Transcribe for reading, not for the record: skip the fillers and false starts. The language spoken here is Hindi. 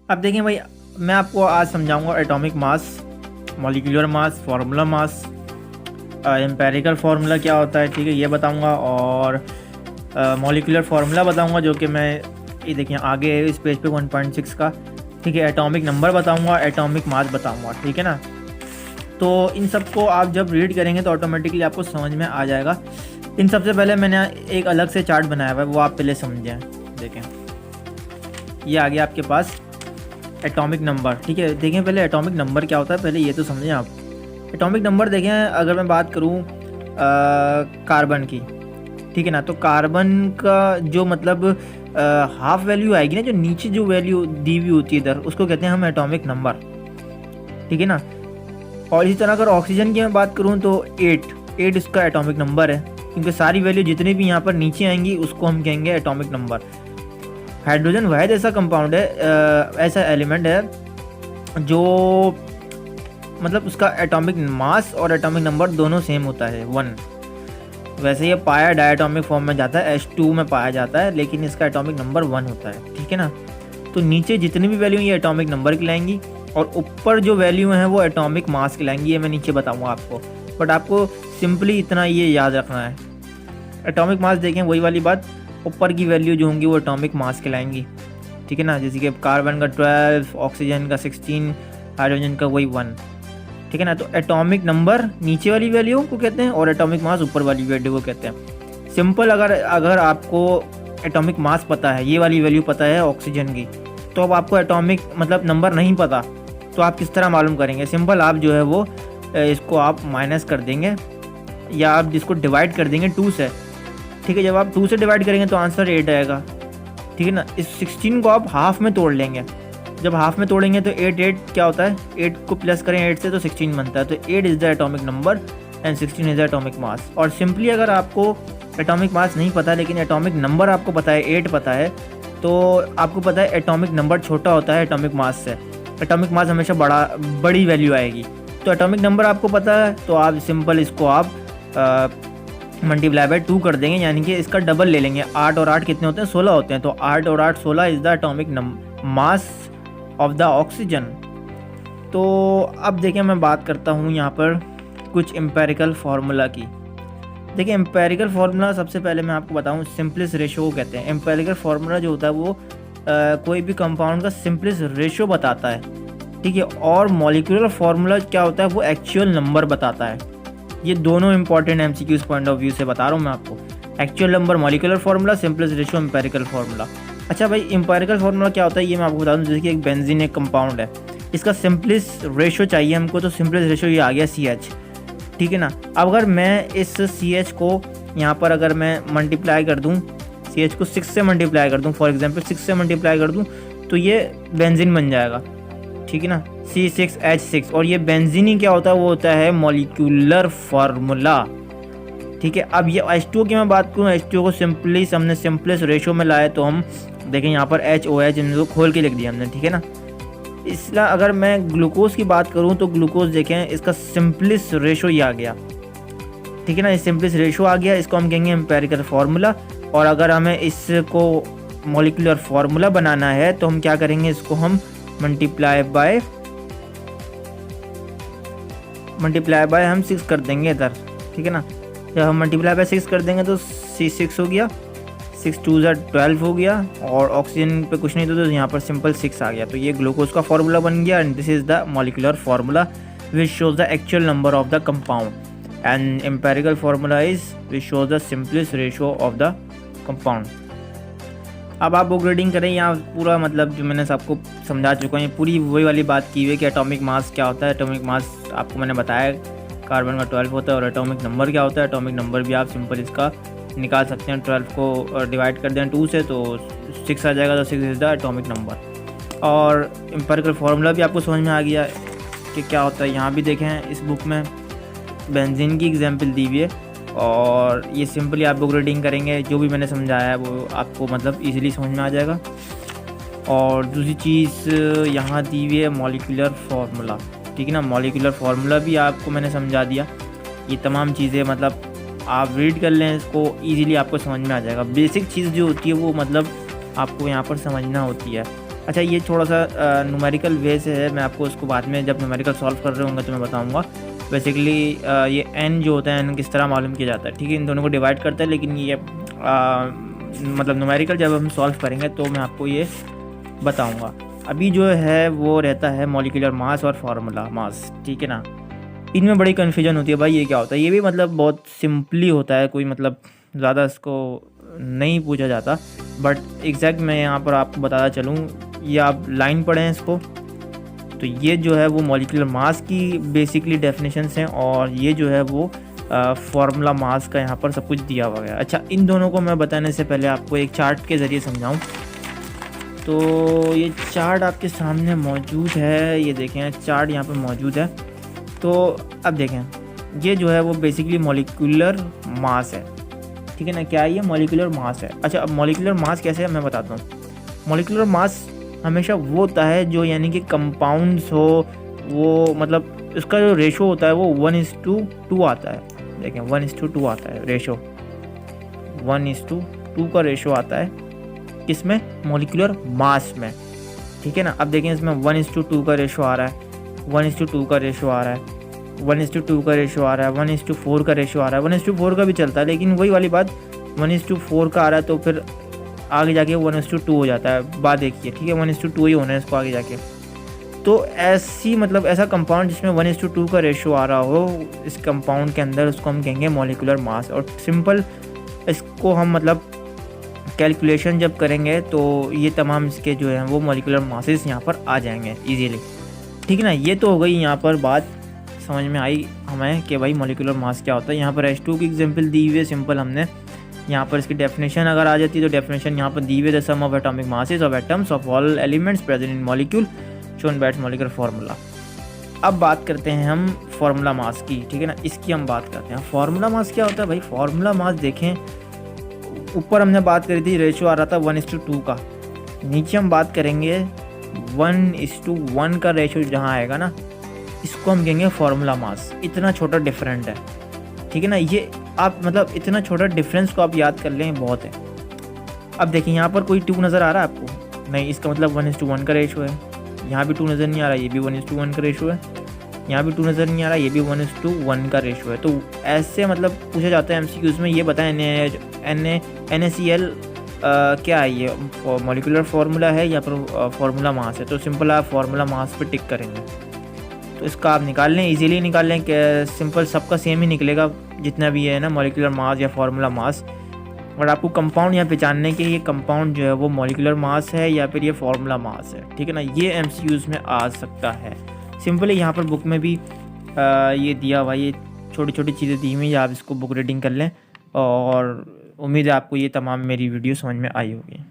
अब देखें भाई, मैं आपको आज समझाऊंगा atomic mass, molecular mass, formula mass, empirical formula क्या होता है, ठीक है, ये बताऊंगा। और मॉलिक्यूलर फार्मूला बताऊंगा जो कि मैं ये देखिए आगे है इस पेज पे 1.6 का, ठीक है। एटॉमिक नंबर बताऊंगा, एटॉमिक मास बताऊंगा, ठीक है ना। तो इन सब को आप जब रीड करेंगे तो ऑटोमेटिकली आपको समझ में आ जाएगा। इन सबसे पहले मैंने एक अलग से चार्ट बनाया हुआ है, वो आप पहले समझें। देखें, ये आ गया आपके पास एटॉमिक नंबर, ठीक है। देखें पहले एटॉमिक नंबर क्या होता है, पहले ये तो समझें आप। एटॉमिक नंबर देखें, अगर मैं बात करूँ कार्बन की, ठीक है ना, तो कार्बन का जो मतलब हाफ वैल्यू आएगी ना, जो नीचे जो वैल्यू दी हुई होती है इधर, उसको कहते हैं हम एटॉमिक नंबर, ठीक है ना। और इसी तरह अगर ऑक्सीजन की मैं बात करूँ तो 8 इसका एटॉमिक नंबर है, क्योंकि सारी वैल्यू जितनी भी यहाँ पर नीचे आएंगी उसको हम कहेंगे एटॉमिक नंबर। हाइड्रोजन वाहिद ऐसा कंपाउंड है, ऐसा एलिमेंट है जो मतलब उसका एटॉमिक मास और एटॉमिक नंबर दोनों सेम होता है, 1। वैसे ये पाया डायटॉमिक फॉर्म में जाता है, H2 में पाया जाता है, लेकिन इसका एटॉमिक नंबर 1 होता है, ठीक है ना। तो नीचे जितनी भी वैल्यू ये एटॉमिक नंबर की लाएंगी और ऊपर जो वैल्यू है वो एटॉमिक मास की लाएंगी। ये मैं नीचे बताऊंगा आपको, बट आपको सिंपली इतना ये याद रखना है। एटॉमिक मास देखें, वही वाली बात, ऊपर की वैल्यू जो होंगी वो एटॉमिक मास के लाएंगी, ठीक है ना। जैसे कि कार्बन का 12, ऑक्सीजन का 16, हाइड्रोजन का वही 1, ठीक है ना। तो एटॉमिक नंबर नीचे वाली वैल्यू को कहते हैं और एटॉमिक मास ऊपर वाली वैल्यू को कहते हैं। सिंपल, अगर आपको एटॉमिक मास पता है, ये वाली वैल्यू पता है ऑक्सीजन की, तो अब आपको एटॉमिक मतलब नंबर नहीं पता, तो आप किस तरह मालूम करेंगे? सिंपल, आप जो है वो इसको आप माइनस कर देंगे या आप जिसको डिवाइड कर देंगे 2 से, ठीक है। जब आप 2 से डिवाइड करेंगे तो आंसर 8 आएगा, ठीक है ना। इस 16 को आप हाफ में तोड़ लेंगे, जब हाफ में तोड़ेंगे तो 8 क्या होता है, 8 को प्लस करें 8 से तो 16 बनता है। तो 8 is the atomic number and 16 is the atomic mass. और सिंपली अगर आपको एटॉमिक मास नहीं पता लेकिन एटॉमिक नंबर आपको पता है, 8 पता है, तो आपको पता है एटॉमिक नंबर छोटा होता है एटॉमिक मास से। एटॉमिक मास हमेशा बड़ी वैल्यू आएगी। तो एटॉमिक नंबर आपको पता है तो आप सिंपल इसको आप मल्टीप्लाई बाय 2 कर देंगे, यानी कि इसका डबल ले लेंगे। 8 और 8 कितने होते हैं? 16 होते हैं। तो 8 और 8 16 is the atomic mass of the oxygen. तो अब देखिए, मैं बात करता हूँ यहाँ पर कुछ एम्पेरिकल फार्मूला की। देखिए, एम्पेरिकल फार्मूला सबसे पहले मैं आपको बताऊँ, सिंपलेस्ट रेशो को कहते हैं। एम्पेरिकल फार्मूला जो होता है वो कोई भी कंपाउंड का सिंपलेस्ट रेशो बताता है, ठीक है। और मॉलिक्यूलर फार्मूला क्या होता है, वो एक्चुअल नंबर बताता है। ये दोनों important MCQs point of view से बता रहा हूँ मैं आपको। Actual number molecular formula, simplest ratio empirical formula. अच्छा भाई, एम्पेरिकल फार्मूला क्या होता है ये मैं आपको बता दूं। जैसे कि एक बेंजीन एक कंपाउंड है, इसका सिंपलेस्ट रेशो चाहिए हमको, तो सिंपलेस्ट रेशो ये आ गया CH, ठीक है ना। अब अगर मैं इस CH को यहाँ पर अगर मैं मल्टीप्लाई कर दूँ, CH को 6 से मल्टीप्लाई कर दूँ, फॉर एग्जाम्पल 6 से मल्टीप्लाई कर दूँ तो ये बेंजीन बन जाएगा, ठीक है ना, C6H6। और ये बेंजीन ही क्या होता है, वो होता है मॉलिक्यूलर फार्मूला, ठीक है। अब ये H2O की मैं बात करूँ, H2O को सिंपली हमने सिंपलेस्ट रेशो में लाया, तो हम देखें यहाँ पर HOH इनको खोल के लिख दिया हमने, ठीक है ना। इसलिए अगर मैं ग्लूकोज की बात करूँ तो ग्लूकोज देखें, इसका सिंपलेस्ट रेशो ये आ गया, ठीक है ना। ये सिंपलेस्ट रेशो आ गया, इसको हम कहेंगे एम्पेरिकल फार्मूला। और अगर हमें इसको मॉलिक्यूलर फार्मूला बनाना है तो हम क्या करेंगे, इसको हम मल्टीप्लाई बाय हम 6 कर देंगे इधर, ठीक है ना। जब हम मल्टीप्लाई बाय 6 कर देंगे तो C6 हो गया, 6 2 12 हो गया, और ऑक्सीजन पे कुछ नहीं तो यहाँ पर सिंपल 6 आ गया। तो ये ग्लूकोज का फार्मूला बन गया and this is the molecular formula which shows the actual number of the compound and empirical formula is which shows the simplest ratio of the compound. अब आप बुक रीडिंग करें, यहाँ पूरा मतलब जो मैंने सबको समझा चुका हूँ, ये पूरी वही वाली बात की हुई है कि एटॉमिक मास क्या होता है। एटॉमिक मास आपको मैंने बताया कार्बन का 12 होता है, और एटॉमिक नंबर क्या होता है। एटॉमिक नंबर भी आप सिंपल इसका निकाल सकते हैं, 12 को डिवाइड कर दें 2 से तो 6 आ जाएगा, तो 6 इज़ द एटॉमिक नंबर। और एम्पेरिकल फार्मूला भी आपको समझ में आ गया कि क्या होता है। यहाँ भी देखें, इस बुक में बेंजीन की एग्जाम्पल दी हुई है, और ये सिंपली आप बुक रीडिंग करेंगे, जो भी मैंने समझाया है वो आपको मतलब ईजिली समझ में आ जाएगा। और दूसरी चीज़ यहाँ दी हुई है मॉलिक्यूलर फार्मूला, ठीक है ना। मॉलिक्यूलर फार्मूला भी आपको मैंने समझा दिया। ये तमाम चीज़ें मतलब आप रीड कर लें इसको, इजीली आपको समझ में आ जाएगा। बेसिक चीज़ जो होती है वो मतलब आपको यहाँ पर समझना होती है, अच्छा, ये थोड़ा सा न्यूमेरिकल वे से है, मैं आपको उसको बाद में जब न्यूमेरिकल सॉल्व कर रहे होंगे तो मैं बताऊंगा। बेसिकली ये n जो होता है n किस तरह मालूम किया जाता है, ठीक है, इन दोनों को डिवाइड करता है, लेकिन ये मतलब न्यूमेरिकल जब हम सॉल्व करेंगे तो मैं आपको ये बताऊंगा। अभी जो है वो रहता है मॉलिक्यूलर मास और फार्मूला मास, ठीक है ना। इनमें बड़ी कन्फ्यूजन होती है भाई ये क्या होता है, ये भी मतलब बहुत सिंपली होता है, कोई मतलब ज़्यादा इसको नहीं पूछा जाता, बट एग्जैक्ट मैं यहाँ पर आपको बताता चलूँ, ये आप लाइन पढ़ें इसको, तो ये जो है वो मॉलिक्यूलर मास की बेसिकली डेफिनेशंस हैं, और ये जो है वो फार्मूला मास का यहाँ पर सब कुछ दिया हुआ है। अच्छा, इन दोनों को मैं बताने से पहले आपको एक चार्ट के ज़रिए समझाऊँ, तो ये चार्ट आपके सामने मौजूद है, ये देखें चार्ट यहाँ पर मौजूद है। तो अब देखें, ये जो है वो बेसिकली मॉलिक्यूलर मास है, ठीक है ना। क्या है ये? मॉलिक्यूलर मास है। अच्छा, अब मॉलिक्यूलर मास कैसे है मैं बताता हूँ। मॉलिक्यूलर मास हमेशा वो होता है जो यानी कि कंपाउंड्स हो, वो मतलब इसका जो रेशो होता है वो 1:2 आता है। देखें 1:2 आता है रेशो, 1:2 का रेशो आता है किसमें? मॉलिक्यूलर मास में, ठीक है ना। अब देखें इसमें 1:2 का रेशो आ रहा है, 1:2 का रेशो आ रहा है, 1:2 का रेशो आ रहा है, 1:4 का रेशो आ रहा है, 1:4 का भी चलता है, लेकिन वही वाली बात 1:4 का आ रहा है तो फिर आगे जाके 1:2 हो जाता है, बात देखिए, ठीक है, 1:2 ही होना है इसको आगे जाके। तो ऐसी मतलब ऐसा कंपाउंड जिसमें 1:2 का रेशो आ रहा हो इस कंपाउंड के अंदर, उसको हम कहेंगे मॉलिक्यूलर मास। और सिंपल इसको हम मतलब कैलकुलेशन जब करेंगे तो ये तमाम इसके जो हैं वो मॉलिक्यूलर मासेस यहाँ पर आ जाएंगे इजीली, ठीक है ना। ये तो हो गई यहाँ पर बात, समझ में आई हमें कि भाई मॉलिक्यूलर मास क्या होता है। यहाँ पर H2 की एग्जांपल दी हुई है सिंपल, हमने यहाँ पर इसकी डेफिनेशन अगर आ जाती है तो डेफिनेशन यहाँ पर दी हुई है, the sum of atomic masses of atoms of all elements present in molecule shown by molecular formula. अब बात करते हैं हम फार्मूला मास की, ठीक है ना, इसकी हम बात करते हैं। फार्मूला मास क्या होता है भाई? फार्मूला मास देखें, ऊपर हमने बात करी थी रेशो आ रहा था 1:2 का, नीचे हम बात करेंगे 1:1 का रेशो जहाँ आएगा ना, इसको हम कहेंगे फार्मूला मास। इतना छोटा डिफरेंट है, ठीक है ना। ये आप मतलब इतना छोटा डिफरेंस को आप याद कर लें, बहुत है। अब देखिए यहाँ पर कोई 2 नज़र आ रहा है आपको? नहीं, इसका मतलब 1:1 का रेशो है। यहाँ भी 2 नज़र नहीं आ रहा, ये भी 1:1 का रेशो है। यहाँ भी 2 नज़र नहीं आ रहा, ये भी 1:1 का रेशो है। तो ऐसे मतलब पूछा जाता है MCQs में, ये बताएं NaCl क्या है, ये मॉलिक्यूलर फार्मूला है या फिर फार्मूला मास है? तो सिंपल आप फार्मूला मास पे टिक करेंगे तो इसका आप निकाल लें, इजीली निकाल लें कि सिंपल सबका सेम ही निकलेगा जितना भी है ना मॉलिक्यूलर मास या फार्मूला मास। और आपको कंपाउंड यहाँ पहचानने के ये कंपाउंड जो है वो मॉलिक्यूलर मास है या फिर ये फार्मूला मास है, ठीक है ना। ये MCQs में आ सकता है। सिंपली यहाँ पर बुक में भी ये दिया हुआ, ये छोटी छोटी चीज़ें दी हुई, आप इसको बुक रीडिंग कर लें, और उम्मीद है आपको ये तमाम मेरी वीडियो समझ में आई होगी।